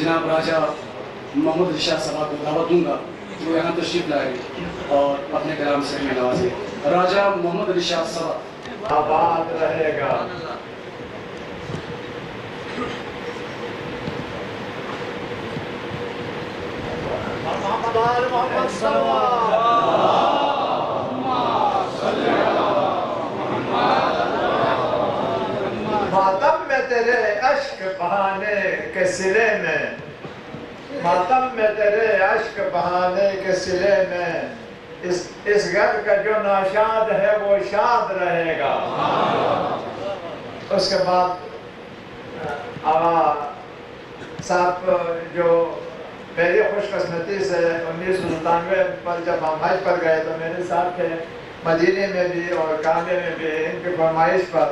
जनाब राजा मोहम्मद रिशाद साहब को दावत दूंगा जो यहाँ तशरीफ लाए और अपने कलाम से हमें नवाजे। राजा मोहम्मद रिशाद साहब आबाद रहेगा। मातम में तेरे अश्क बहाने के सिले में, मातम में तेरे अश्क बहाने के सिले में, इस घर का जो नाशाद है वो शाद रहेगा। उसके बाद आगा साहब जो मेरी खुशकिस्मती से 1997 पर जब हम हज पर गए तो मेरे साथ थे मदीने में भी और काबे में भी। इनकी फरमाइश पर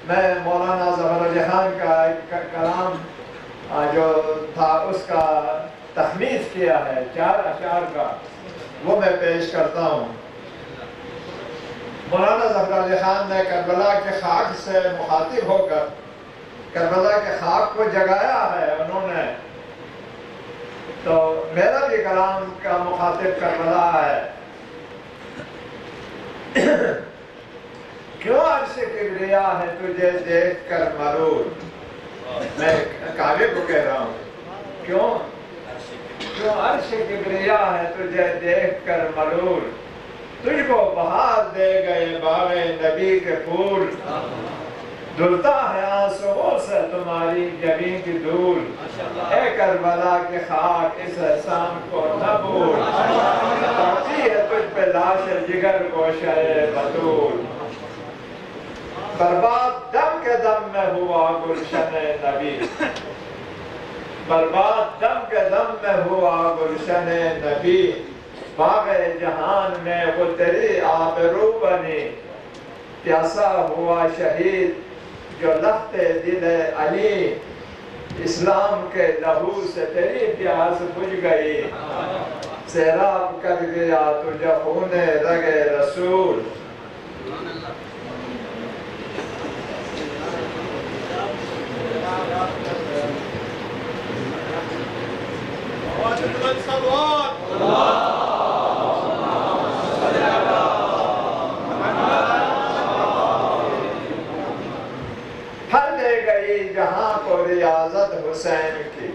मैं मौलाना ज़फ़र अली ख़ान का कलाम जो था उसका तख़मीस किया है 4 अशआर का, वो मैं पेश करता हूँ। मौलाना ज़फ़र अली ख़ान ने करबला के खाक से मुखातिब होकर करबला के खाक को जगाया है उन्होंने, तो मेरा भी कलाम का मुखातिब करबला है। क्यों अर्श किब्रिया है तुझे देख कर मरूर, मैं काबे को कह रहा हूँ, क्यों अर्श किब्रिया है तुझे देख कर मरूर, तुझको बहार दे गए बाग़े नबी के फूल, धुलता है आंसुओं से तुम्हारी जबीं की धूल, ए करबला के खाक इस एहसान को न भूल, पड़ती है तुझ पे लाश जिगर गोशे बतूल, बर्बाद दम के दम में हुआ गुलशन नबी, बर्बाद दम के दम में हुआ गुलशन नबी, बाग़े जहान में वो तेरी आबरू बनी, प्यासा हुआ शहीद जो लफ्ते दिल अली, इस्लाम के लहू से तेरी प्यास बुझ गई, सैराब कर गया तुझे खूने रगे रसूल। फल दे गई जहां को रियाजत हुसैन की,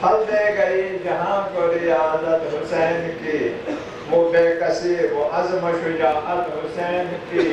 फल दे गई जहां को रियाजत हुसैन की, वो बेकसी वो अज़्म शुजाअत हुसैन की,